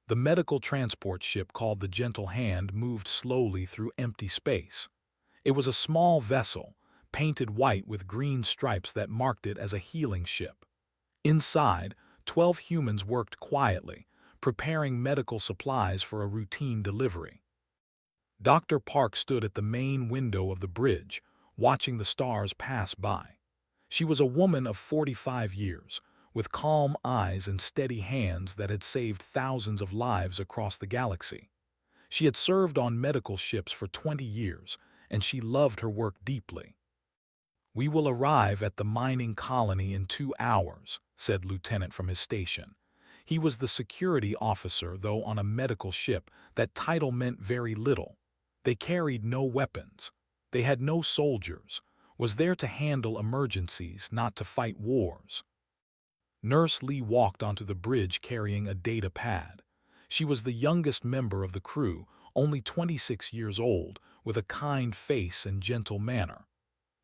The medical transport ship called the Gentle Hand moved slowly through empty space. It was a small vessel, painted white with green stripes that marked it as a healing ship. Inside, 12 humans worked quietly, preparing medical supplies for a routine delivery. Dr. Park stood at the main window of the bridge, watching the stars pass by. She was a woman of 45 years, with calm eyes and steady hands that had saved thousands of lives across the galaxy. She had served on medical ships for 20 years, and she loved her work deeply. "We will arrive at the mining colony in 2 hours," said Lieutenant from his station. He was the security officer, though on a medical ship. That title meant very little. They carried no weapons. They had no soldiers, was there to handle emergencies, not to fight wars. Nurse Lee walked onto the bridge carrying a data pad. She was the youngest member of the crew, only 26 years old, with a kind face and gentle manner.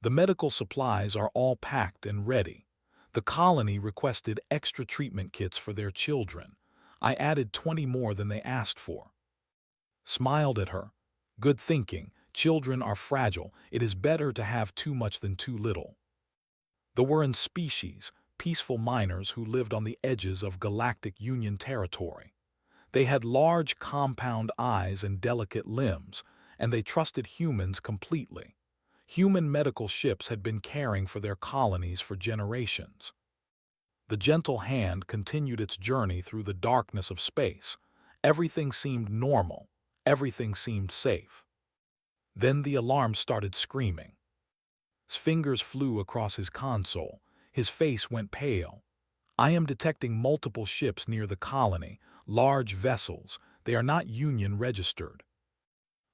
"The medical supplies are all packed and ready. The colony requested extra treatment kits for their children. I added 20 more than they asked for." Smiled at her. "Good thinking. Children are fragile. It is better to have too much than too little." The Warren species, peaceful miners who lived on the edges of Galactic Union territory. They had large compound eyes and delicate limbs, and they trusted humans completely. Human medical ships had been caring for their colonies for generations. The Gentle Hand continued its journey through the darkness of space. Everything seemed normal. Everything seemed safe. Then the alarm started screaming. His fingers flew across his console. His face went pale. "I am detecting multiple ships near the colony, large vessels. They are not Union registered."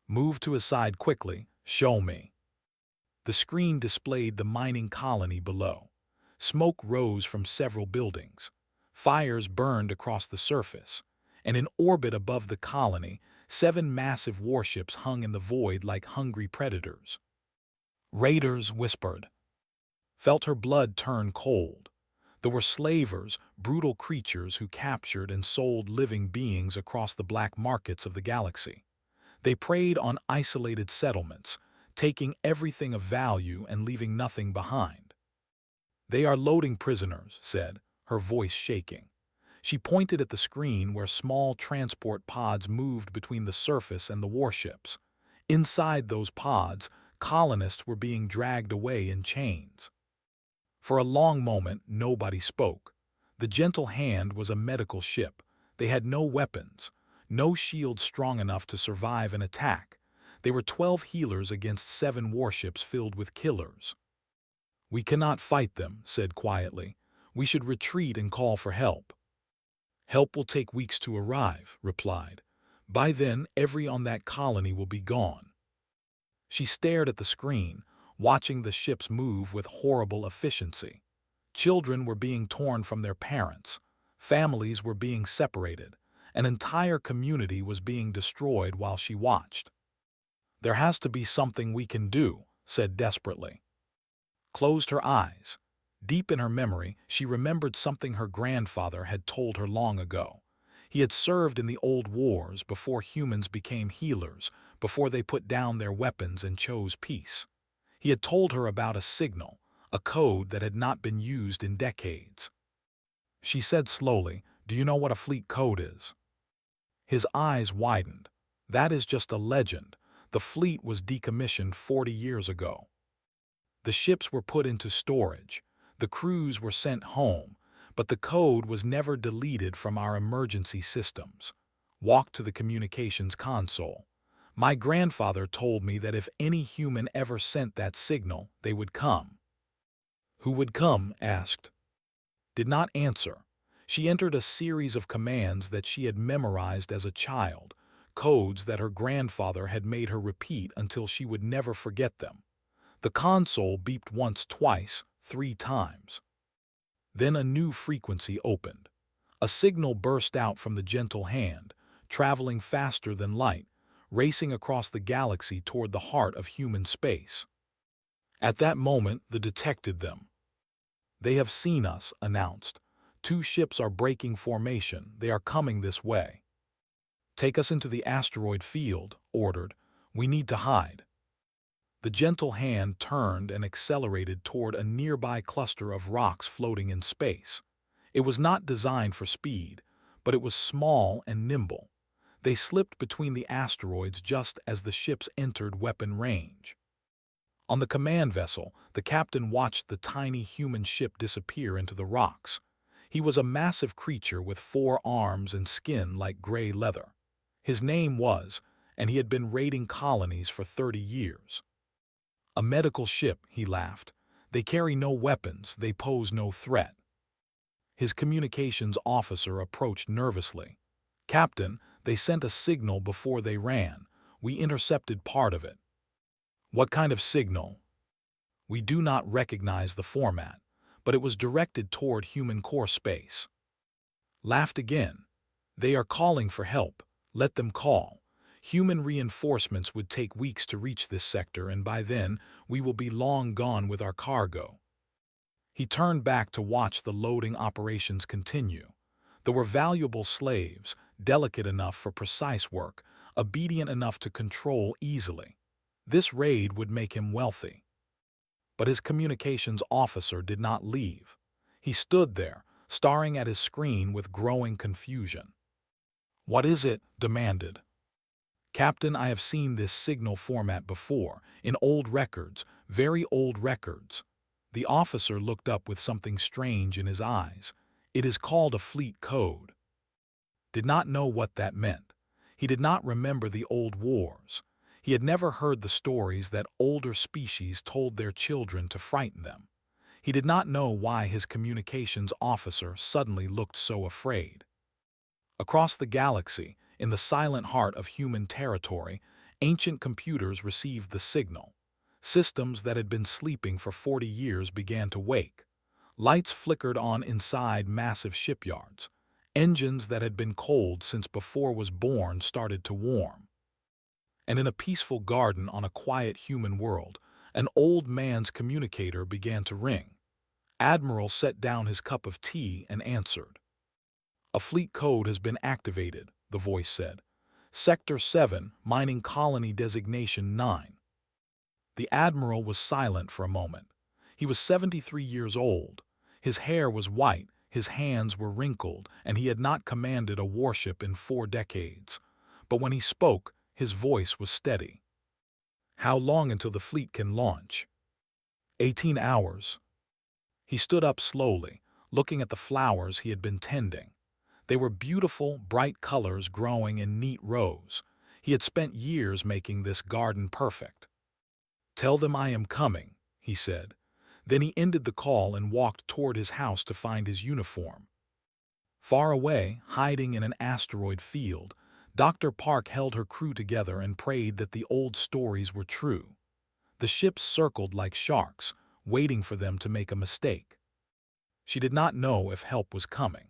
"Move to his side quickly. Show me." The screen displayed the mining colony below. Smoke rose from several buildings. Fires burned across the surface. And in orbit above the colony, 7 massive warships hung in the void like hungry predators. "Raiders," whispered. Felt her blood turn cold. There were slavers, brutal creatures who captured and sold living beings across the black markets of the galaxy. They preyed on isolated settlements, taking everything of value and leaving nothing behind. "They are loading prisoners," said, her voice shaking. She pointed at the screen where small transport pods moved between the surface and the warships. Inside those pods, colonists were being dragged away in chains. For a long moment, nobody spoke. The Gentle Hand was a medical ship. They had no weapons, no shields strong enough to survive an attack. They were 12 healers against 7 warships filled with killers. "We cannot fight them," said quietly. "We should retreat and call for help." "Help will take weeks to arrive," replied. "By then, every on that colony will be gone." She stared at the screen, watching the ships move with horrible efficiency. Children were being torn from their parents. Families were being separated. An entire community was being destroyed while she watched. "There has to be something we can do," said desperately. Closed her eyes. Deep in her memory, she remembered something her grandfather had told her long ago. He had served in the old wars before humans became healers, before they put down their weapons and chose peace. He had told her about a signal, a code that had not been used in decades. She said slowly, "Do you know what a fleet code is?" His eyes widened. "That is just a legend. The fleet was decommissioned 40 years ago. The ships were put into storage. The crews were sent home, but the code was never deleted from our emergency systems." Walked to the communications console. "My grandfather told me that if any human ever sent that signal, they would come." "Who would come?" asked. Did not answer. She entered a series of commands that she had memorized as a child, codes that her grandfather had made her repeat until she would never forget them. The console beeped once, twice, 3 times. Then a new frequency opened. A signal burst out from the Gentle Hand, traveling faster than light, racing across the galaxy toward the heart of human space. At that moment, they detected them. "They have seen us," announced. "2 ships are breaking formation. They are coming this way." "Take us into the asteroid field," ordered. "We need to hide." The gentle hand turned and accelerated toward a nearby cluster of rocks floating in space. It was not designed for speed, but it was small and nimble. They slipped between the asteroids just as the ships entered weapon range. On the command vessel, the captain watched the tiny human ship disappear into the rocks. He was a massive creature with 4 arms and skin like gray leather. His name was, and he had been raiding colonies for 30 years. "A medical ship," he laughed. "They carry no weapons, they pose no threat." His communications officer approached nervously. "Captain, they sent a signal before they ran. We intercepted part of it." "What kind of signal?" "We do not recognize the format, but it was directed toward human core space." Laughed again. "They are calling for help. Let them call. Human reinforcements would take weeks to reach this sector, and by then we will be long gone with our cargo." He turned back to watch the loading operations continue. There were valuable slaves, delicate enough for precise work, obedient enough to control easily. This raid would make him wealthy. But his communications officer did not leave. He stood there, staring at his screen with growing confusion. "What is it?" demanded. "Captain, I have seen this signal format before, in old records, very old records." The officer looked up with something strange in his eyes. "It is called a fleet code." Did not know what that meant. He did not remember the old wars. He had never heard the stories that older species told their children to frighten them. He did not know why his communications officer suddenly looked so afraid. Across the galaxy, in the silent heart of human territory, ancient computers received the signal. Systems that had been sleeping for 40 years began to wake. Lights flickered on inside massive shipyards. Engines that had been cold since before was born started to warm. And in a peaceful garden on a quiet human world, an old man's communicator began to ring. Admiral set down his cup of tea and answered. "A fleet code has been activated," the voice said. "Sector 7, mining colony designation 9. The admiral was silent for a moment. He was 73 years old. His hair was white, his hands were wrinkled, and he had not commanded a warship in 4 decades. But when he spoke, his voice was steady. "How long until the fleet can launch?" 18 hours. He stood up slowly, looking at the flowers he had been tending. They were beautiful, bright colors growing in neat rows. He had spent years making this garden perfect. "Tell them I am coming," he said. Then he ended the call and walked toward his house to find his uniform. Far away, hiding in an asteroid field, Dr. Park held her crew together and prayed that the old stories were true. The ships circled like sharks, waiting for them to make a mistake. She did not know if help was coming.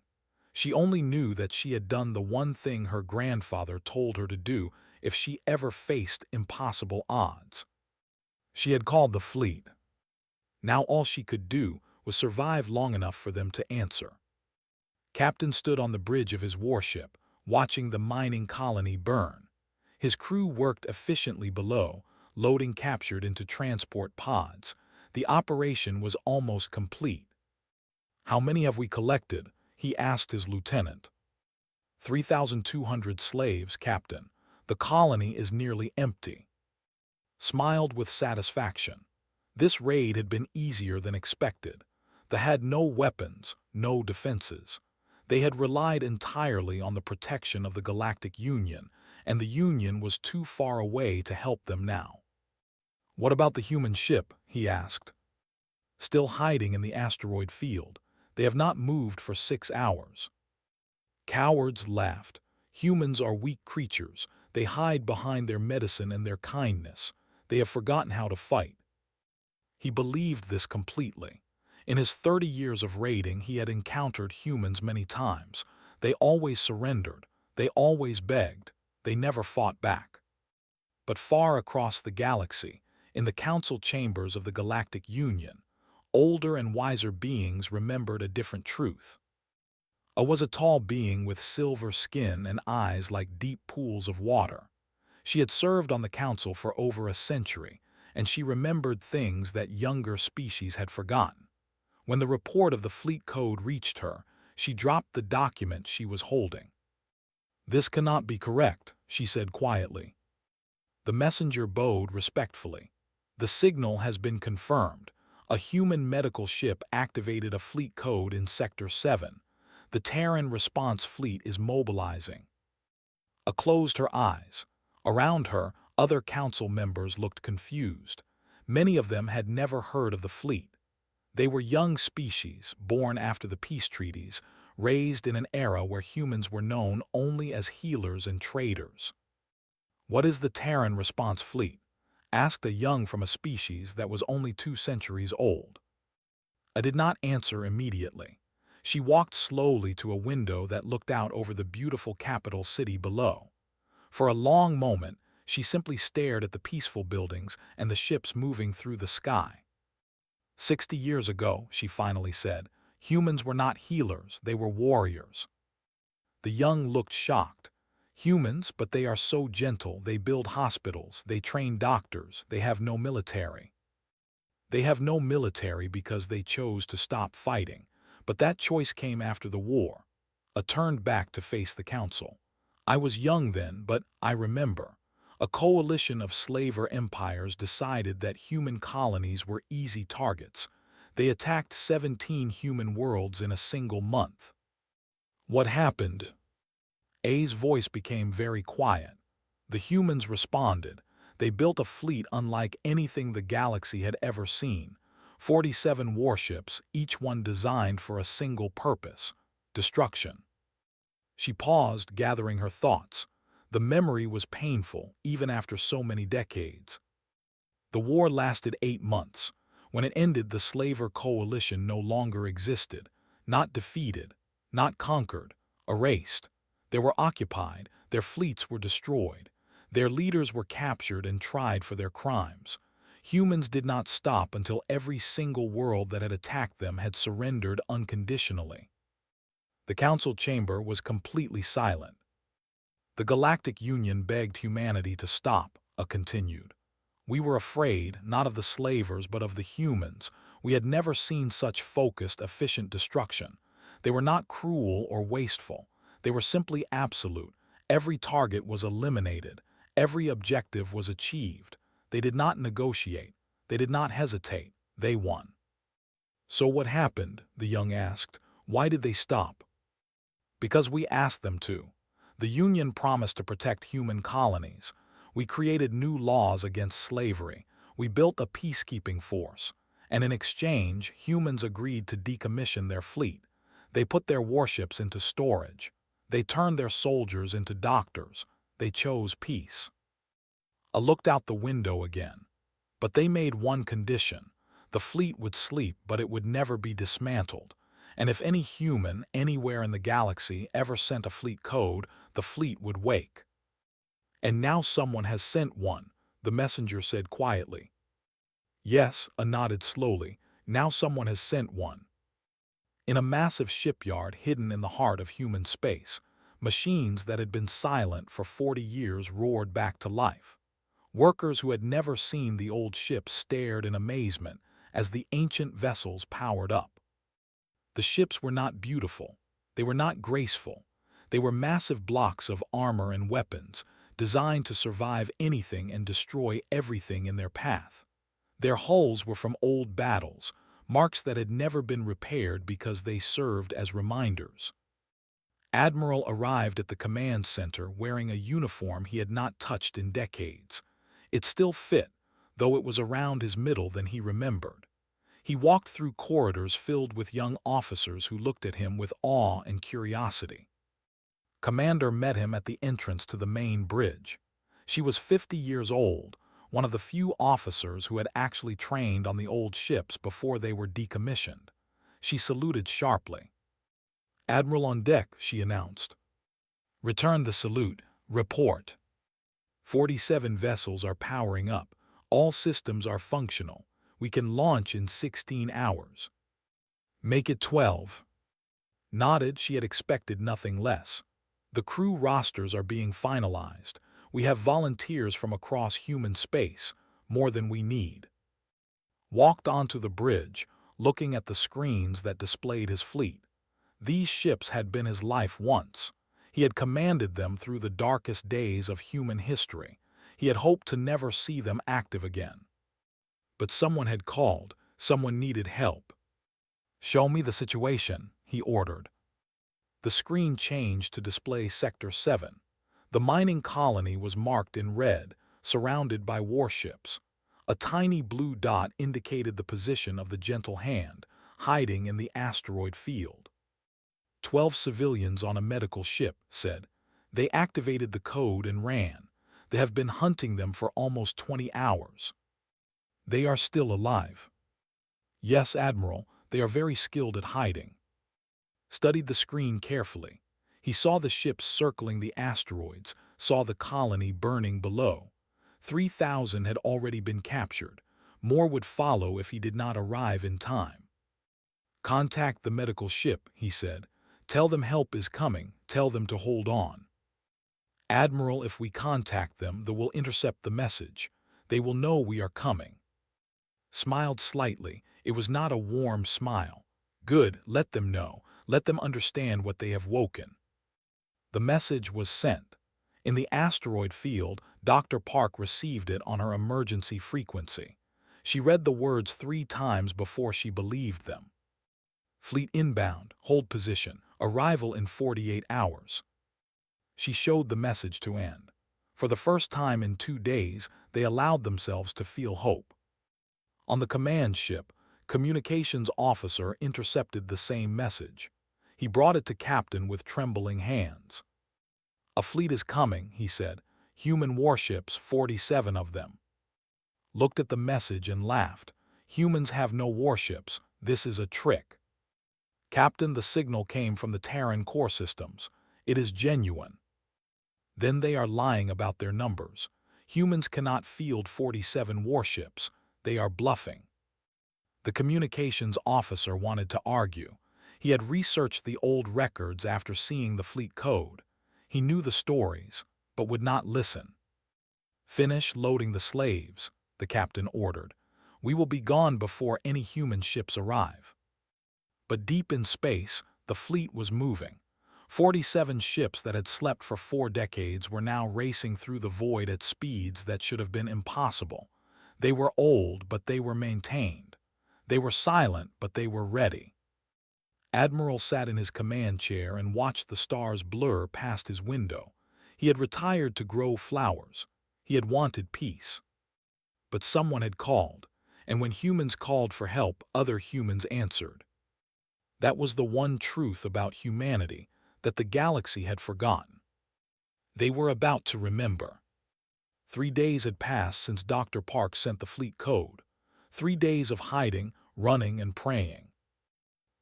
She only knew that she had done the one thing her grandfather told her to do if she ever faced impossible odds. She had called the fleet. Now all she could do was survive long enough for them to answer. Captain stood on the bridge of his warship, watching the mining colony burn. His crew worked efficiently below, loading captured into transport pods. The operation was almost complete. "How many have we collected?" he asked his lieutenant. 3,200 slaves, Captain. The colony is nearly empty." Smiled with satisfaction. This raid had been easier than expected. They had no weapons, no defenses. They had relied entirely on the protection of the Galactic Union, and the Union was too far away to help them now. "What about the human ship?" he asked. "Still hiding in the asteroid field. They have not moved for 6 hours." Cowards laughed. Humans are weak creatures. They hide behind their medicine and their kindness. They have forgotten how to fight. He believed this completely. In his 30 years of raiding, he had encountered humans many times. They always surrendered. They always begged. They never fought back. But far across the galaxy, in the council chambers of the Galactic Union, older and wiser beings remembered a different truth. Was a tall being with silver skin and eyes like deep pools of water. She had served on the council for over a century, and she remembered things that younger species had forgotten. When the report of the fleet code reached her, she dropped the document she was holding. "This cannot be correct," she said quietly. The messenger bowed respectfully. "The signal has been confirmed. A human medical ship activated a fleet code in Sector 7. The Terran response fleet is mobilizing." A closed her eyes. Around her, other council members looked confused. Many of them had never heard of the fleet. They were young species, born after the peace treaties, raised in an era where humans were known only as healers and traders. "What is the Terran response fleet?" asked a young from a species that was only 2 centuries old. I did not answer immediately. She walked slowly to a window that looked out over the beautiful capital city below. For a long moment, she simply stared at the peaceful buildings and the ships moving through the sky. 60 years ago," she finally said, "humans were not healers, they were warriors." The young looked shocked. "Humans, but they are so gentle, they build hospitals, they train doctors, they have no military." "They have no military because they chose to stop fighting, but that choice came after the war." I turned back to face the council. I was young then, but I remember. A coalition of slaver empires decided that human colonies were easy targets. They attacked 17 human worlds in a single month. "What happened?" A's voice became very quiet. "The humans responded. They built a fleet unlike anything the galaxy had ever seen. 47 warships, each one designed for a single purpose: destruction." She paused, gathering her thoughts. The memory was painful, even after so many decades. "The war lasted 8 months. When it ended, the slaver coalition no longer existed. Not defeated, not conquered, erased. They were occupied, their fleets were destroyed. Their leaders were captured and tried for their crimes. Humans did not stop until every single world that had attacked them had surrendered unconditionally." The council chamber was completely silent. "The Galactic Union begged humanity to stop," continued. "We were afraid, not of the slavers, but of the humans. We had never seen such focused, efficient destruction. They were not cruel or wasteful. They were simply absolute. Every target was eliminated. Every objective was achieved. They did not negotiate. They did not hesitate. They won." "So what happened?" the young asked. "Why did they stop?" "Because we asked them to. The Union promised to protect human colonies. We created new laws against slavery. We built a peacekeeping force. And in exchange, humans agreed to decommission their fleet. They put their warships into storage. They turned their soldiers into doctors. They chose peace." I looked out the window again. "But they made one condition. The fleet would sleep, but it would never be dismantled. And if any human, anywhere in the galaxy, ever sent a fleet code, the fleet would wake." "And now someone has sent one," the messenger said quietly. "Yes," I nodded slowly. "Now someone has sent one." In a massive shipyard hidden in the heart of human space, machines that had been silent for 40 years roared back to life. Workers who had never seen the old ships stared in amazement as the ancient vessels powered up. The ships were not beautiful. They were not graceful. They were massive blocks of armor and weapons, designed to survive anything and destroy everything in their path. Their hulls were from old battles, marks that had never been repaired because they served as reminders. Admiral arrived at the command center wearing a uniform he had not touched in decades. It still fit, though it was around his middle than he remembered. He walked through corridors filled with young officers who looked at him with awe and curiosity. Commander met him at the entrance to the main bridge. She was 50 years old, one of the few officers who had actually trained on the old ships before they were decommissioned. She saluted sharply. "Admiral on deck," she announced. "Return the salute. Report. 47 vessels are powering up. All systems are functional. We can launch in 16 hours. Make it 12. Nodded. She had expected nothing less. The crew rosters are being finalized. We have volunteers from across human space, more than we need. Walked onto the bridge, looking at the screens that displayed his fleet. These ships had been his life once. He had commanded them through the darkest days of human history. He had hoped to never see them active again. But someone had called. Someone needed help. "Show me the situation," he ordered. The screen changed to display Sector 7. The mining colony was marked in red, surrounded by warships. A tiny blue dot indicated the position of the Gentle Hand, hiding in the asteroid field. 12 civilians on a medical ship, said. They activated the code and ran. They have been hunting them for almost 20 hours. They are still alive. Yes, Admiral, they are very skilled at hiding. Studied the screen carefully. He saw the ships circling the asteroids, saw the colony burning below. 3,000 had already been captured. More would follow if he did not arrive in time. Contact the medical ship, he said. Tell them help is coming. Tell them to hold on. Admiral, if we contact them, they will intercept the message. They will know we are coming. Smiled slightly. It was not a warm smile. Good, let them know. Let them understand what they have woken. The message was sent. In the asteroid field, Dr. Park received it on her emergency frequency. She read the words 3 times before she believed them. Fleet inbound, hold position, arrival in 48 hours. She showed the message to Anne. For the first time in 2 days, they allowed themselves to feel hope. On the command ship, communications officer intercepted the same message. He brought it to Captain with trembling hands. A fleet is coming, he said. Human warships, 47 of them. Looked at the message and laughed. Humans have no warships. This is a trick. Captain, the signal came from the Terran core systems. It is genuine. Then they are lying about their numbers. Humans cannot field 47 warships. They are bluffing. The communications officer wanted to argue. He had researched the old records after seeing the fleet code. He knew the stories, but would not listen. Finish loading the slaves, the captain ordered. We will be gone before any human ships arrive. But deep in space, the fleet was moving. 47 ships that had slept for 4 decades were now racing through the void at speeds that should have been impossible. They were old, but they were maintained. They were silent, but they were ready. Admiral sat in his command chair and watched the stars blur past his window. He had retired to grow flowers. He had wanted peace. But someone had called, and when humans called for help, other humans answered. That was the one truth about humanity that the galaxy had forgotten. They were about to remember. 3 days had passed since Dr. Park sent the fleet code. 3 days of hiding, running, and praying.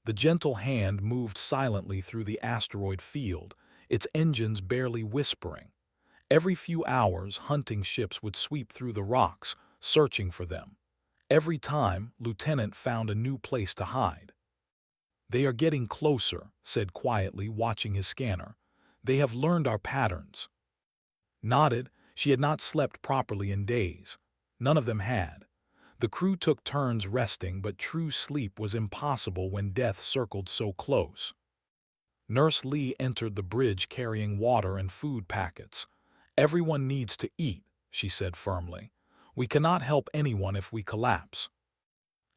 The Gentle Hand moved silently through the asteroid field, its engines barely whispering. Every few hours, hunting ships would sweep through the rocks, searching for them. Every time, Lieutenant found a new place to hide. They are getting closer, said quietly, watching his scanner. They have learned our patterns. Nodded. She had not slept properly in days. None of them had. The crew took turns resting, but true sleep was impossible when death circled so close. Nurse Lee entered the bridge carrying water and food packets. Everyone needs to eat, she said firmly. We cannot help anyone if we collapse.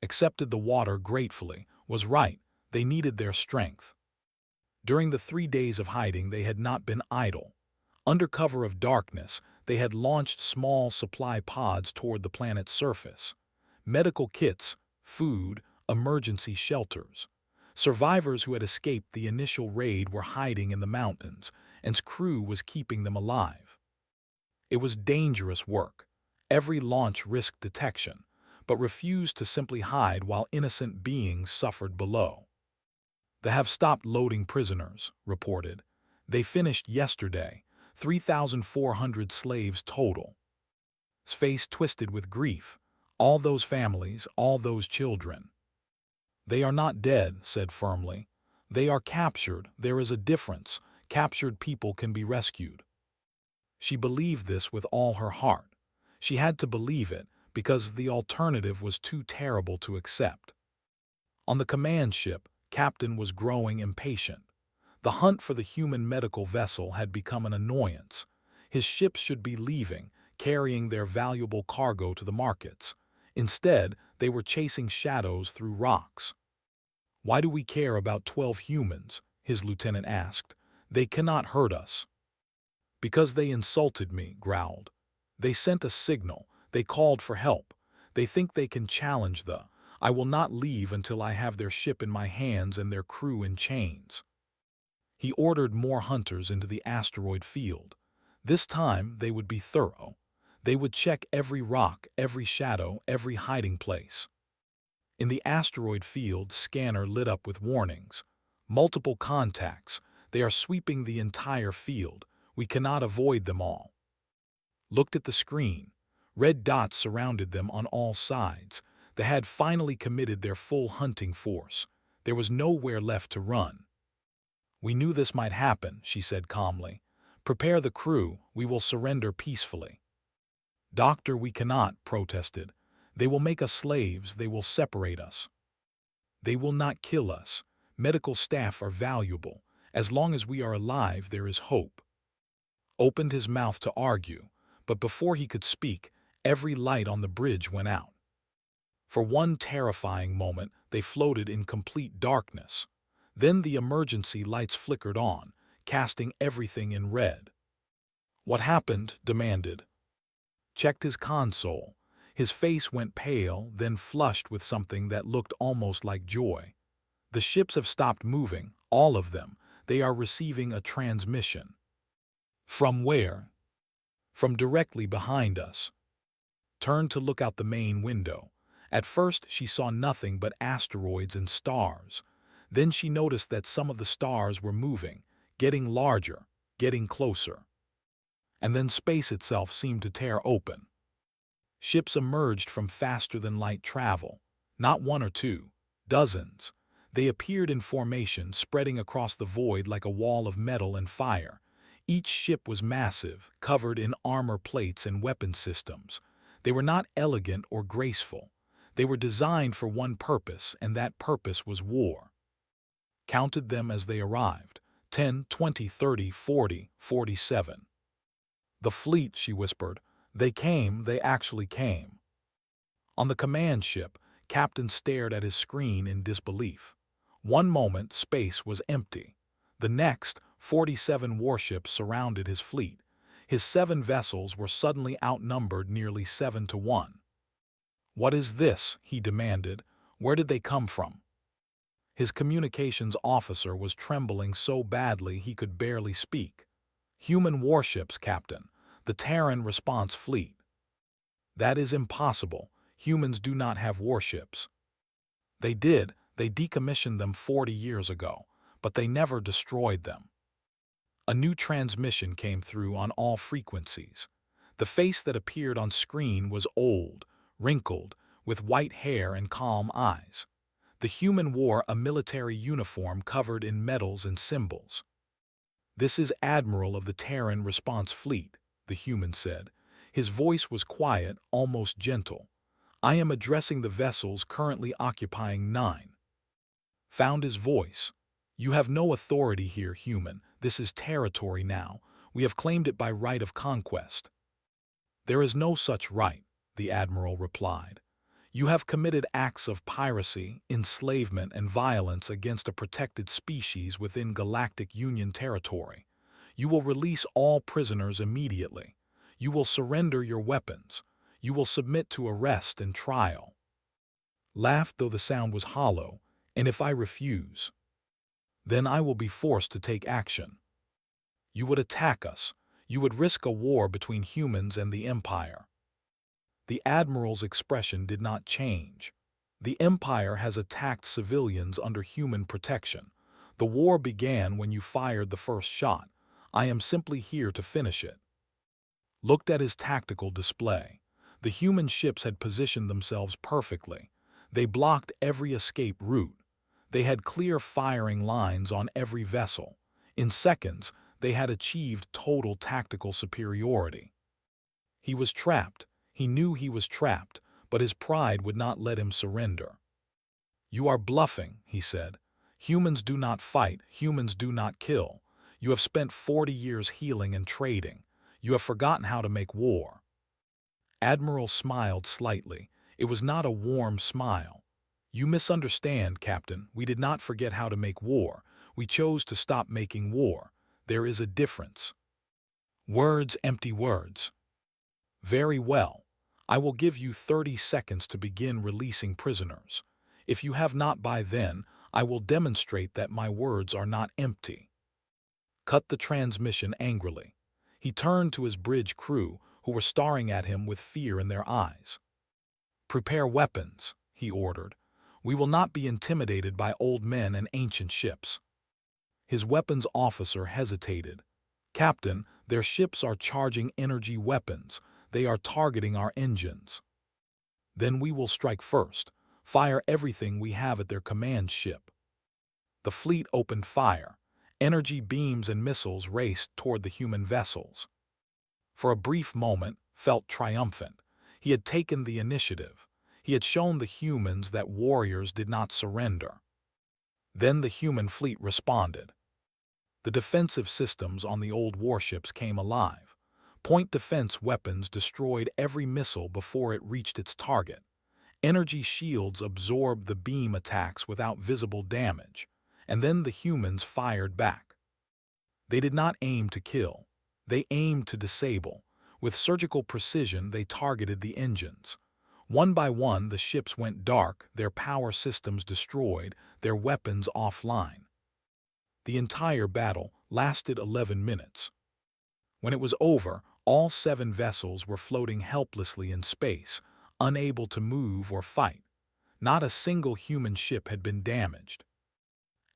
Accepted the water gratefully. Was right. They needed their strength. During the 3 days of hiding, they had not been idle. Under cover of darkness, they had launched small supply pods toward the planet's surface. Medical kits, food, emergency shelters. Survivors who had escaped the initial raid were hiding in the mountains, and its crew was keeping them alive. It was dangerous work. Every launch risked detection, but refused to simply hide while innocent beings suffered below. They have stopped loading prisoners, reported. They finished yesterday, 3,400 slaves total. His face twisted with grief. All those families, all those children. They are not dead, said firmly. They are captured. There is a difference. Captured people can be rescued. She believed this with all her heart. She had to believe it because the alternative was too terrible to accept. On the command ship, Captain was growing impatient. The hunt for the human medical vessel had become an annoyance. His ships should be leaving, carrying their valuable cargo to the markets. Instead, they were chasing shadows through rocks. "Why do we care about 12 humans?" his lieutenant asked. "They cannot hurt us." "Because they insulted me," growled. "They sent a signal. They called for help. They think they can challenge the. I will not leave until I have their ship in my hands and their crew in chains." He ordered more hunters into the asteroid field. This time they would be thorough. They would check every rock, every shadow, every hiding place. In the asteroid field, scanner lit up with warnings. "Multiple contacts. They are sweeping the entire field. We cannot avoid them all." Looked at the screen. Red dots surrounded them on all sides. They had finally committed their full hunting force. There was nowhere left to run. "We knew this might happen," she said calmly. "Prepare the crew. We will surrender peacefully." "Doctor, we cannot," protested. "They will make us slaves. They will separate us." "They will not kill us. Medical staff are valuable. As long as we are alive, there is hope." Opened his mouth to argue, but before he could speak, every light on the bridge went out. For one terrifying moment, they floated in complete darkness. Then the emergency lights flickered on, casting everything in red. "What happened?" demanded. Checked his console. His face went pale, then flushed with something that looked almost like joy. "The ships have stopped moving, all of them. They are receiving a transmission." "From where?" "From directly behind us." Turned to look out the main window. At first she saw nothing but asteroids and stars. Then she noticed that some of the stars were moving, getting larger, getting closer. And then space itself seemed to tear open. Ships emerged from faster-than-light travel. Not one or two, dozens. They appeared in formation, spreading across the void like a wall of metal and fire. Each ship was massive, covered in armor plates and weapon systems. They were not elegant or graceful. They were designed for one purpose, and that purpose was war. Counted them as they arrived. 10, 20, 30, 40, 47. "The fleet," she whispered. "They came, they actually came." On the command ship, Captain stared at his screen in disbelief. One moment, space was empty. The next, 47 warships surrounded his fleet. His 7 vessels were suddenly outnumbered nearly 7-1. "What is this?" he demanded. "Where did they come from?" His communications officer was trembling so badly he could barely speak. "Human warships, Captain. The Terran response fleet." "That is impossible. Humans do not have warships." "They did. They decommissioned them 40 years ago, but they never destroyed them." A new transmission came through on all frequencies. The face that appeared on screen was old, wrinkled, with white hair and calm eyes. The human wore a military uniform covered in medals and symbols. "This is Admiral of the Terran Response Fleet," the human said. His voice was quiet, almost gentle. "I am addressing the vessels currently occupying 9. Found his voice. "You have no authority here, human. This is territory now. We have claimed it by right of conquest." "There is no such right," the admiral replied. "You have committed acts of piracy, enslavement, and violence against a protected species within Galactic Union territory. You will release all prisoners immediately. You will surrender your weapons. You will submit to arrest and trial." Laughed, though the sound was hollow. "And if I refuse?" "Then I will be forced to take action." "You would attack us. You would risk a war between humans and the Empire." The admiral's expression did not change. "The Empire has attacked civilians under human protection. The war began when you fired the first shot. I am simply here to finish it." Looked at his tactical display. The human ships had positioned themselves perfectly. They blocked every escape route. They had clear firing lines on every vessel. In seconds, they had achieved total tactical superiority. He was trapped. He knew he was trapped, but his pride would not let him surrender. "You are bluffing," he said. "Humans do not fight, humans do not kill. You have spent 40 years healing and trading. You have forgotten how to make war." Admiral smiled slightly. It was not a warm smile. "You misunderstand, Captain. We did not forget how to make war. We chose to stop making war. There is a difference." Words, empty words. "Very well. I will give you 30 seconds to begin releasing prisoners. If you have not by then, I will demonstrate that my words are not empty." Cut the transmission angrily. He turned to his bridge crew, who were staring at him with fear in their eyes. "Prepare weapons," he ordered. "We will not be intimidated by old men and ancient ships." His weapons officer hesitated. "Captain, their ships are charging energy weapons. They are targeting our engines." "Then we will strike first. Fire everything we have at their command ship." The fleet opened fire. Energy beams and missiles raced toward the human vessels. For a brief moment, felt triumphant. He had taken the initiative. He had shown the humans that warriors did not surrender. Then the human fleet responded. The defensive systems on the old warships came alive. Point defense weapons destroyed every missile before it reached its target. Energy shields absorbed the beam attacks without visible damage, and then the humans fired back. They did not aim to kill. They aimed to disable. With surgical precision, they targeted the engines. One by one, the ships went dark, their power systems destroyed, their weapons offline. The entire battle lasted 11 minutes. When it was over, all 7 vessels were floating helplessly in space, unable to move or fight. Not a single human ship had been damaged.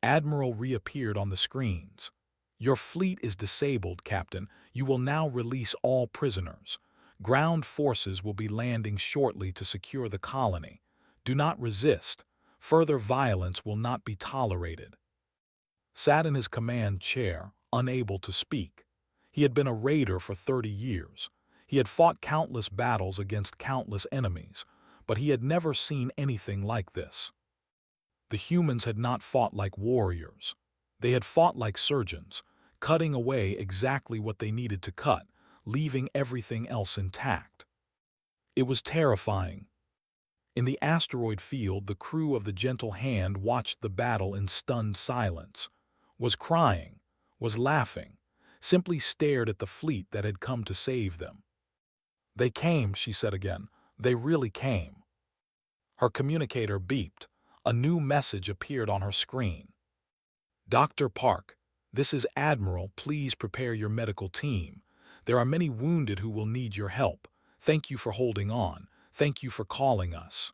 Admiral reappeared on the screens. "Your fleet is disabled, Captain. You will now release all prisoners. Ground forces will be landing shortly to secure the colony. Do not resist. Further violence will not be tolerated." Sat in his command chair, unable to speak. He had been a raider for 30 years. He had fought countless battles against countless enemies, but he had never seen anything like this. The humans had not fought like warriors. They had fought like surgeons, cutting away exactly what they needed to cut, leaving everything else intact. It was terrifying. In the asteroid field, the crew of the Gentle Hand watched the battle in stunned silence, was crying, was laughing, simply stared at the fleet that had come to save them. "They came," she said again. "They really came." Her communicator beeped. A new message appeared on her screen. "Dr. Park, this is Admiral. Please prepare your medical team. There are many wounded who will need your help. Thank you for holding on. Thank you for calling us."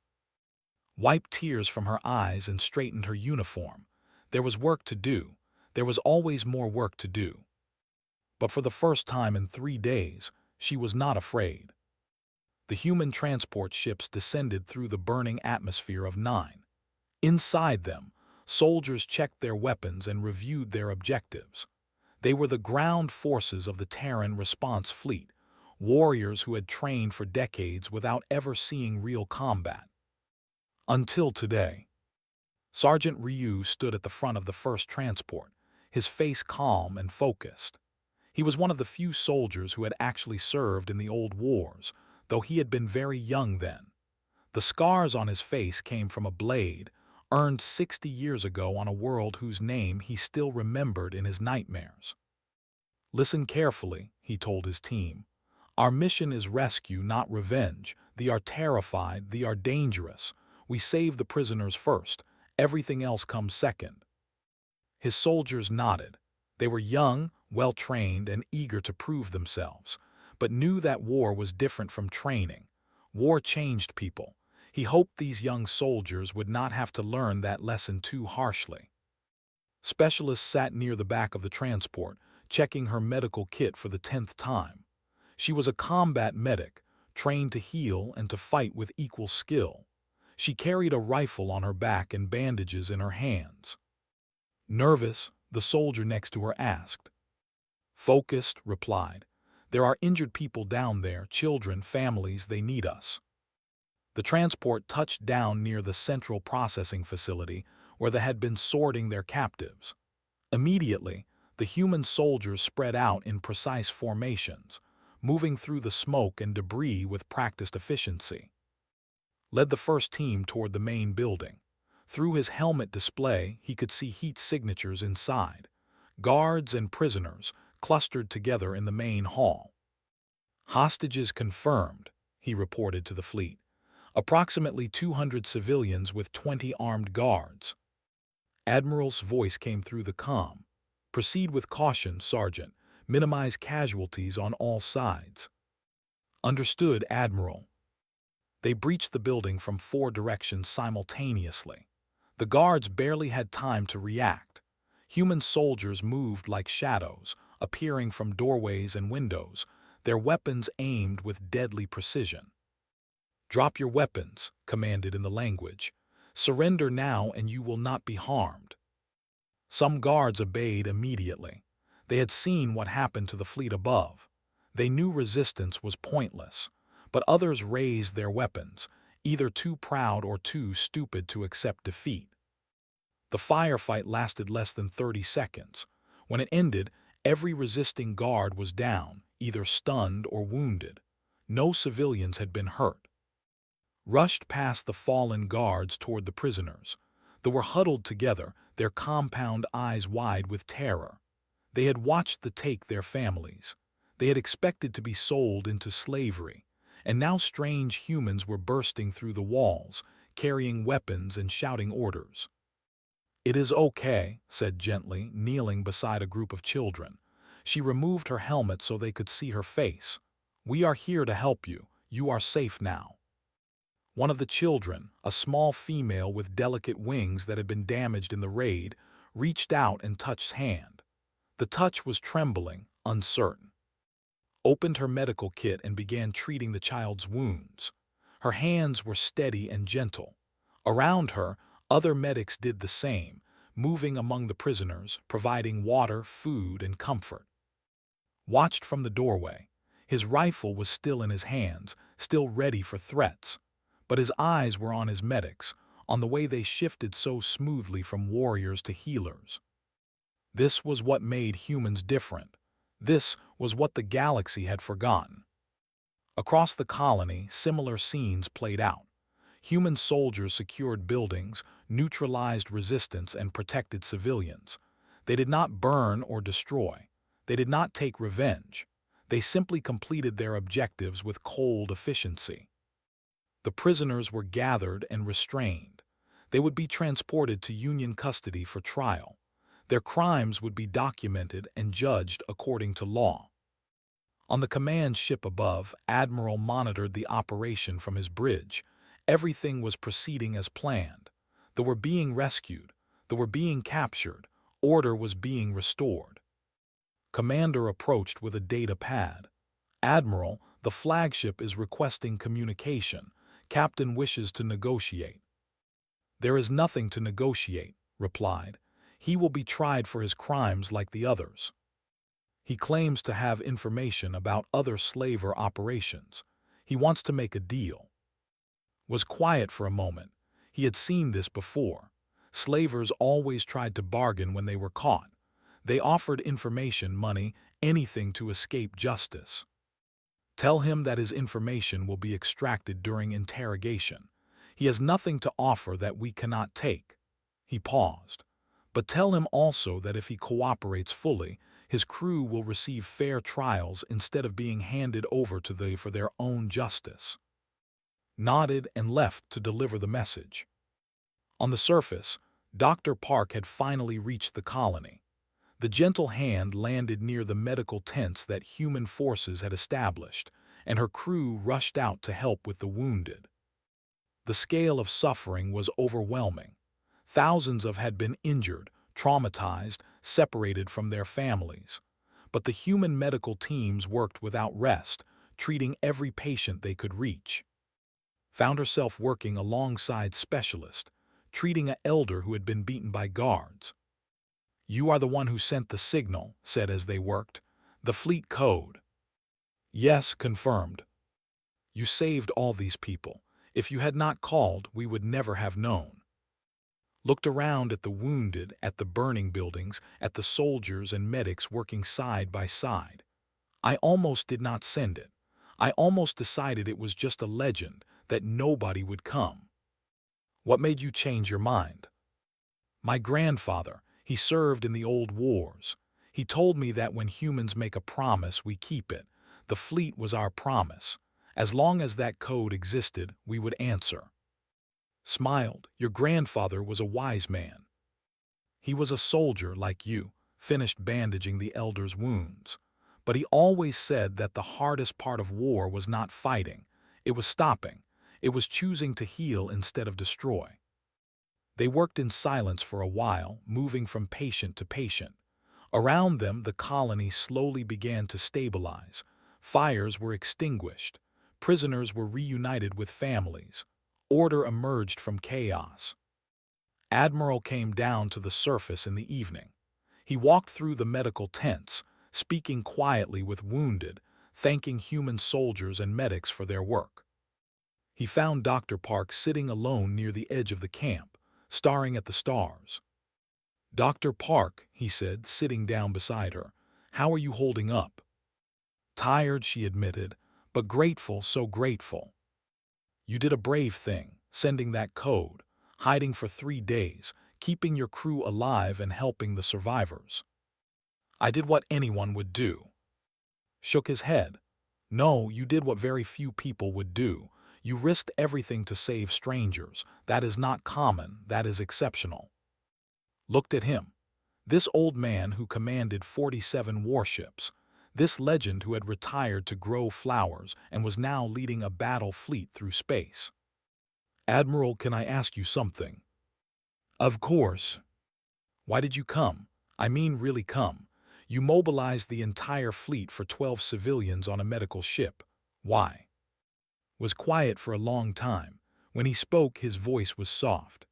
Wiped tears from her eyes and straightened her uniform. There was work to do. There was always more work to do. But for the first time in 3 days, she was not afraid. The human transport ships descended through the burning atmosphere of 9. Inside them, soldiers checked their weapons and reviewed their objectives. They were the ground forces of the Terran Response Fleet, warriors who had trained for decades without ever seeing real combat. Until today. Sergeant Ryu stood at the front of the first transport, his face calm and focused. He was one of the few soldiers who had actually served in the old wars, though he had been very young then. The scars on his face came from a blade, earned 60 years ago on a world whose name he still remembered in his nightmares. "Listen carefully," he told his team. "Our mission is rescue, not revenge. They are terrified, they are dangerous. We save the prisoners first. Everything else comes second." His soldiers nodded. They were young, well-trained, and eager to prove themselves, but knew that war was different from training. War changed people. He hoped these young soldiers would not have to learn that lesson too harshly. Specialist sat near the back of the transport, checking her medical kit for the 10th time. She was a combat medic, trained to heal and to fight with equal skill. She carried a rifle on her back and bandages in her hands. Nervous, the soldier next to her asked. Focused, replied. There are injured people down there, children, families, they need us. The transport touched down near the central processing facility where they had been sorting their captives. Immediately, the human soldiers spread out in precise formations, moving through the smoke and debris with practiced efficiency. Led the first team toward the main building. Through his helmet display, he could see heat signatures inside. Guards and prisoners clustered together in the main hall. Hostages confirmed, he reported to the fleet. Approximately 200 civilians with 20 armed guards. Admiral's voice came through the comm. Proceed with caution, Sergeant. Minimize casualties on all sides. Understood, Admiral. They breached the building from 4 directions simultaneously. The guards barely had time to react. Human soldiers moved like shadows, appearing from doorways and windows, their weapons aimed with deadly precision. Drop your weapons, commanded in the language. Surrender now and you will not be harmed. Some guards obeyed immediately. They had seen what happened to the fleet above. They knew resistance was pointless, but others raised their weapons, either too proud or too stupid to accept defeat. The firefight lasted less than 30 seconds. When it ended, every resisting guard was down, either stunned or wounded. No civilians had been hurt. Rushed past the fallen guards toward the prisoners. They were huddled together, their compound eyes wide with terror. They had watched the take their families. They had expected to be sold into slavery, and now strange humans were bursting through the walls, carrying weapons and shouting orders. It is okay, said gently, kneeling beside a group of children. She removed her helmet so they could see her face. We are here to help you. You are safe now. One of the children, a small female with delicate wings that had been damaged in the raid, reached out and touched his hand. The touch was trembling, uncertain. Opened her medical kit and began treating the child's wounds. Her hands were steady and gentle. Around her, other medics did the same, moving among the prisoners, providing water, food, and comfort. Watched from the doorway. His rifle was still in his hands, still ready for threats. But his eyes were on his medics, on the way they shifted so smoothly from warriors to healers. This was what made humans different. This was what the galaxy had forgotten. Across the colony, similar scenes played out. Human soldiers secured buildings, neutralized resistance, and protected civilians. They did not burn or destroy. They did not take revenge. They simply completed their objectives with cold efficiency. The prisoners were gathered and restrained. They would be transported to Union custody for trial. Their crimes would be documented and judged according to law. On the command ship above, Admiral monitored the operation from his bridge. Everything was proceeding as planned. They were being rescued. They were being captured. Order was being restored. Commander approached with a data pad. Admiral, the flagship is requesting communication. Captain wishes to negotiate. There is nothing to negotiate, replied. He will be tried for his crimes like the others. He claims to have information about other slaver operations. He wants to make a deal. Was quiet for a moment. He had seen this before. Slavers always tried to bargain when they were caught. They offered information, money, anything to escape justice. Tell him that his information will be extracted during interrogation. He has nothing to offer that we cannot take. He paused. But tell him also that if he cooperates fully, his crew will receive fair trials instead of being handed over to them for their own justice. Nodded and left to deliver the message. On the surface, Dr. Park had finally reached the colony. The gentle hand landed near the medical tents that human forces had established, and her crew rushed out to help with the wounded. The scale of suffering was overwhelming. Thousands had been injured, traumatized, separated from their families. But the human medical teams worked without rest, treating every patient they could reach. found herself working alongside specialists, treating an elder who had been beaten by guards. "You are the one who sent the signal," said as they worked. "The fleet code." "Yes," confirmed. "You saved all these people. If you had not called, we would never have known." Looked around at the wounded, at the burning buildings, at the soldiers and medics working side by side. "I almost did not send it. I almost decided it was just a legend, that nobody would come." "What made you change your mind?" "My grandfather, he served in the old wars. He told me that when humans make a promise, we keep it. The fleet was our promise. As long as that code existed, we would answer." Smiled. "Your grandfather was a wise man. He was a soldier like you," finished bandaging the elder's wounds. "But he always said that the hardest part of war was not fighting. It was stopping. It was choosing to heal instead of destroy." They worked in silence for a while, moving from patient to patient. Around them, the colony slowly began to stabilize. Fires were extinguished. Prisoners were reunited with families. Order emerged from chaos. Admiral came down to the surface in the evening. He walked through the medical tents, speaking quietly with wounded, thanking human soldiers and medics for their work. He found Dr. Park sitting alone near the edge of the camp, staring at the stars. "Dr. Park," he said, sitting down beside her, "how are you holding up?" "Tired," she admitted, "but grateful, so grateful. You did a brave thing, sending that code, hiding for 3 days, keeping your crew alive and helping the survivors." "I did what anyone would do." Shook his head. "No, you did what very few people would do. You risked everything to save strangers. That is not common, that is exceptional." Looked at him. This old man who commanded 47 warships. This legend who had retired to grow flowers and was now leading a battle fleet through space. "Admiral, can I ask you something?" "Of course." "Why did you come? I mean really come. You mobilized the entire fleet for 12 civilians on a medical ship. Why?" Was quiet for a long time. When he spoke, his voice was soft.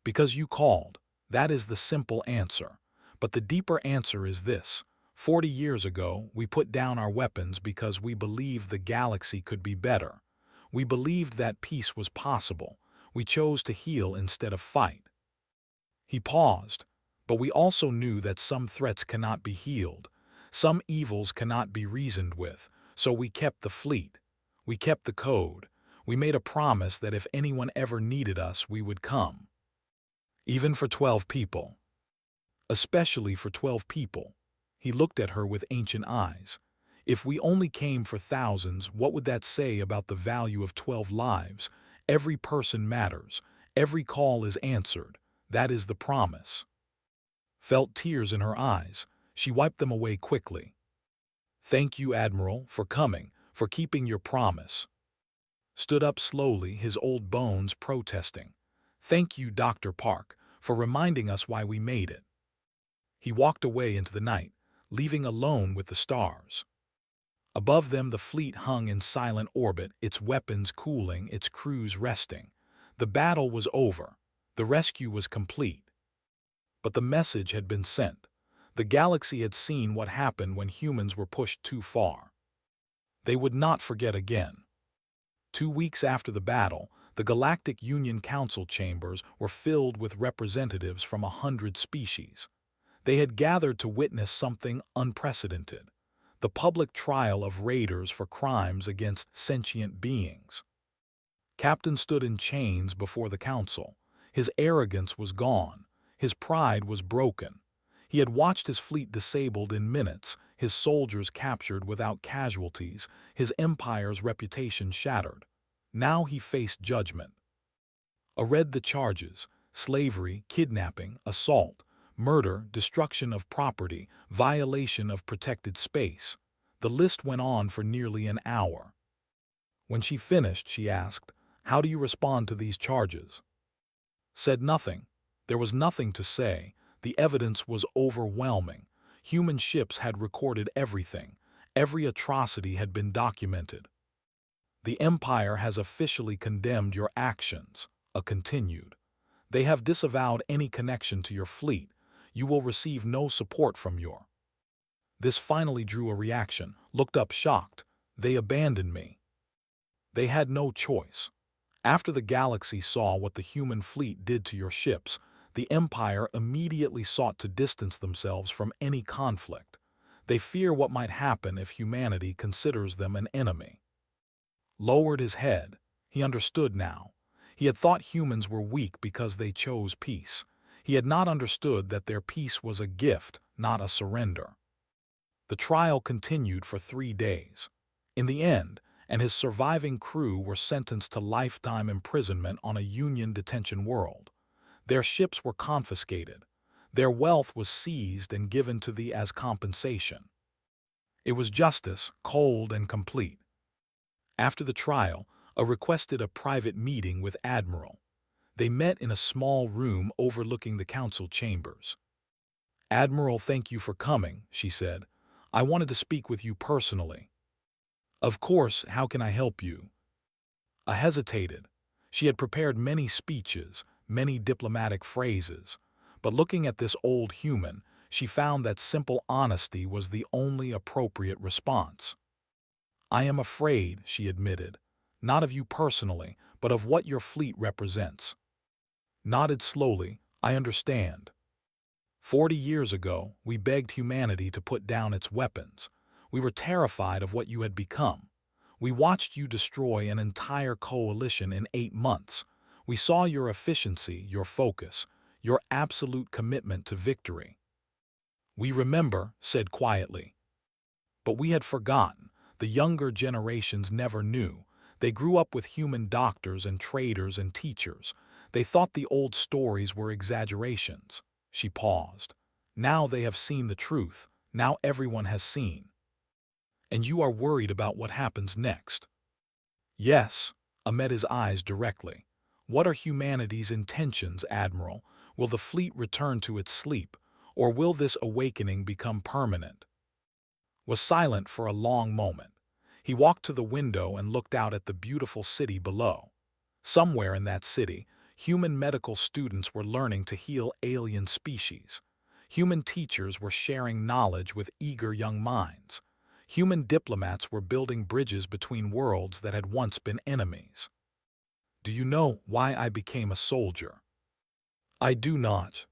"Because you called. That is the simple answer. But the deeper answer is this. 40 years ago, we put down our weapons because we believed the galaxy could be better. We believed that peace was possible. We chose to heal instead of fight." He paused. "But we also knew that some threats cannot be healed. Some evils cannot be reasoned with. So we kept the fleet. We kept the code. We made a promise that if anyone ever needed us, we would come. Even for 12 people. Especially for 12 people." He looked at her with ancient eyes. "If we only came for thousands, what would that say about the value of 12 lives? Every person matters. Every call is answered. That is the promise." Felt tears in her eyes. She wiped them away quickly. "Thank you, Admiral, for coming, for keeping your promise." Stood up slowly, his old bones protesting. "Thank you, Dr. Park, for reminding us why we made it." He walked away into the night, leaving alone with the stars. Above them the fleet hung in silent orbit, its weapons cooling, its crews resting. The battle was over. The rescue was complete. But the message had been sent. The galaxy had seen what happened when humans were pushed too far. They would not forget again. 2 weeks after the battle, the Galactic Union Council chambers were filled with representatives from 100 species. They had gathered to witness something unprecedented: the public trial of raiders for crimes against sentient beings. Captain stood in chains before the council. His arrogance was gone. His pride was broken. He had watched his fleet disabled in minutes, his soldiers captured without casualties, his empire's reputation shattered. Now he faced judgment. Read the charges: slavery, kidnapping, assault, murder, destruction of property, violation of protected space. The list went on for nearly an hour. When she finished, she asked, "How do you respond to these charges?" Said nothing. There was nothing to say. The evidence was overwhelming. Human ships had recorded everything. Every atrocity had been documented. The Empire has officially condemned your actions, continued. They have disavowed any connection to your fleet. You will receive no support from your. This finally drew a reaction, looked up shocked. They abandoned me. They had no choice. After the galaxy saw what the human fleet did to your ships, the Empire immediately sought to distance themselves from any conflict. They fear what might happen if humanity considers them an enemy. Lowered his head. He understood now. He had thought humans were weak because they chose peace. He had not understood that their peace was a gift, not a surrender. The trial continued for 3 days. In the end, and his surviving crew were sentenced to lifetime imprisonment on a Union detention world. Their ships were confiscated. Their wealth was seized and given to thee as compensation. It was justice, cold and complete. After the trial, requested a private meeting with Admiral. They met in a small room overlooking the council chambers. Admiral, thank you for coming, she said. I wanted to speak with you personally. Of course, how can I help you? I hesitated. She had prepared many speeches, many diplomatic phrases, but looking at this old human, she found that simple honesty was the only appropriate response. I am afraid, she admitted, not of you personally, but of what your fleet represents. Nodded slowly, I understand. 40 years ago, we begged humanity to put down its weapons. We were terrified of what you had become. We watched you destroy an entire coalition in 8 months. We saw your efficiency, your focus, your absolute commitment to victory. We remember, said quietly. But we had forgotten. The younger generations never knew. They grew up with human doctors and traders and teachers. They thought the old stories were exaggerations. She paused. Now they have seen the truth. Now everyone has seen. And you are worried about what happens next. Yes, I met his eyes directly. What are humanity's intentions, Admiral? Will the fleet return to its sleep, or will this awakening become permanent? Was silent for a long moment. He walked to the window and looked out at the beautiful city below. Somewhere in that city, human medical students were learning to heal alien species. Human teachers were sharing knowledge with eager young minds. Human diplomats were building bridges between worlds that had once been enemies. Do you know why I became a soldier? I do not.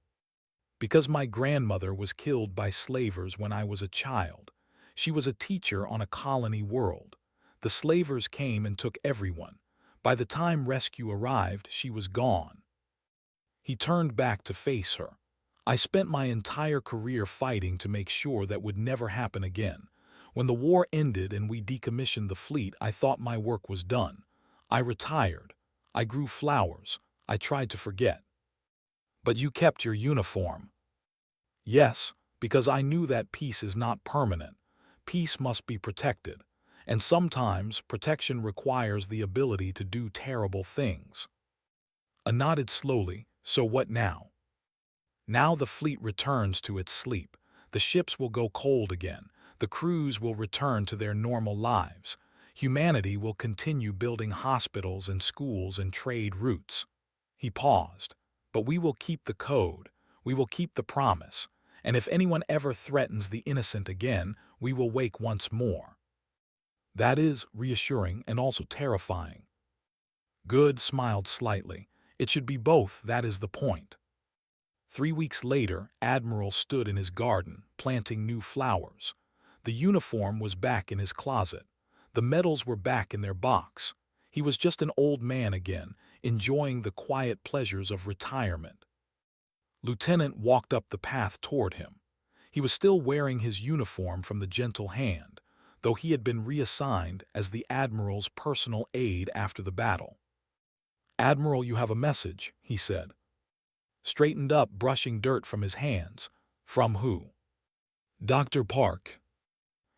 Because my grandmother was killed by slavers when I was a child. She was a teacher on a colony world. The slavers came and took everyone. By the time rescue arrived, she was gone. He turned back to face her. I spent my entire career fighting to make sure that would never happen again. When the war ended and we decommissioned the fleet, I thought my work was done. I retired. I grew flowers. I tried to forget. But you kept your uniform. Yes, because I knew that peace is not permanent. Peace must be protected. And sometimes protection requires the ability to do terrible things. I nodded slowly. So what now? Now the fleet returns to its sleep. The ships will go cold again. The crews will return to their normal lives. Humanity will continue building hospitals and schools and trade routes. He paused. But we will keep the code. We will keep the promise. And if anyone ever threatens the innocent again, we will wake once more. That is reassuring and also terrifying. Good smiled slightly. It should be both, that is the point. 3 weeks later, Admiral stood in his garden, planting new flowers. The uniform was back in his closet. The medals were back in their box. He was just an old man again, enjoying the quiet pleasures of retirement. Lieutenant walked up the path toward him. He was still wearing his uniform from the Gentle Hand, though he had been reassigned as the Admiral's personal aide after the battle. Admiral, you have a message, he said. Straightened up, brushing dirt from his hands. From who? Dr. Park.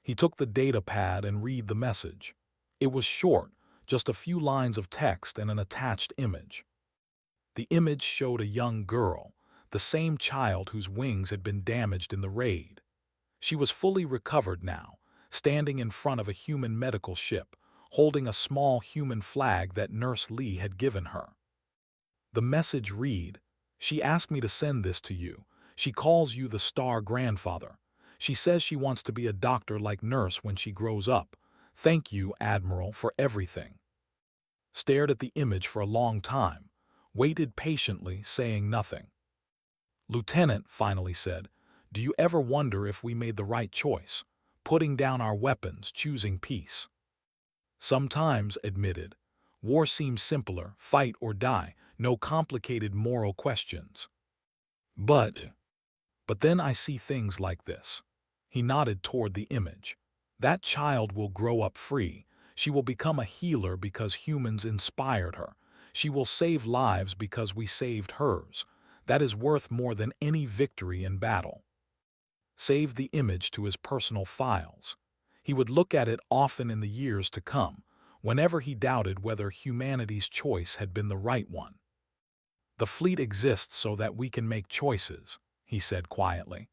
He took the data pad and read the message. It was short, just a few lines of text and an attached image. The image showed a young girl, the same child whose wings had been damaged in the raid. She was fully recovered now, standing in front of a human medical ship, holding a small human flag that Nurse Lee had given her. The message read, "She asked me to send this to you. She calls you the Star Grandfather. She says she wants to be a doctor like Nurse when she grows up. Thank you, Admiral, for everything." Stared at the image for a long time, waited patiently, saying nothing. Lieutenant finally said, "Do you ever wonder if we made the right choice, putting down our weapons, choosing peace?" "Sometimes," admitted. "War seems simpler, fight or die, no complicated moral questions. But then I see things like this." He nodded toward the image. "That child will grow up free. She will become a healer because humans inspired her. She will save lives because we saved hers. That is worth more than any victory in battle." Saved the image to his personal files. He would look at it often in the years to come, whenever he doubted whether humanity's choice had been the right one. "The fleet exists so that we can make choices," he said quietly.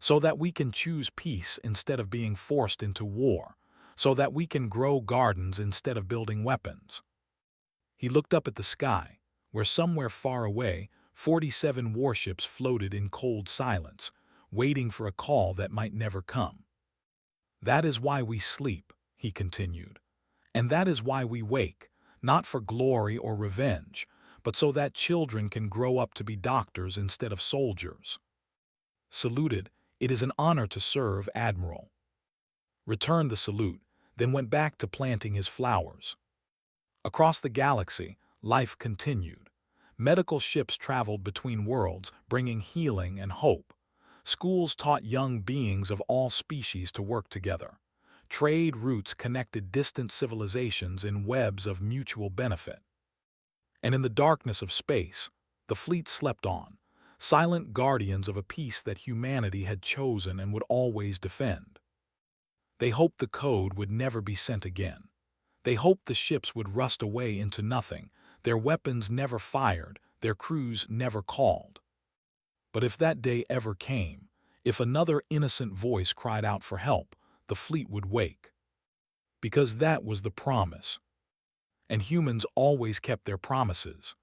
"So that we can choose peace instead of being forced into war. So that we can grow gardens instead of building weapons." He looked up at the sky, where somewhere far away, 47 warships floated in cold silence, waiting for a call that might never come. "That is why we sleep," he continued. "And that is why we wake, not for glory or revenge, but so that children can grow up to be doctors instead of soldiers." Saluted, "It is an honor to serve, Admiral." Returned the salute, then went back to planting his flowers. Across the galaxy, life continued. Medical ships traveled between worlds, bringing healing and hope. Schools taught young beings of all species to work together. Trade routes connected distant civilizations in webs of mutual benefit. And in the darkness of space, the fleet slept on, silent guardians of a peace that humanity had chosen and would always defend. They hoped the code would never be sent again. They hoped the ships would rust away into nothing, their weapons never fired, their crews never called. But if that day ever came, if another innocent voice cried out for help, the fleet would wake. Because that was the promise. And humans always kept their promises.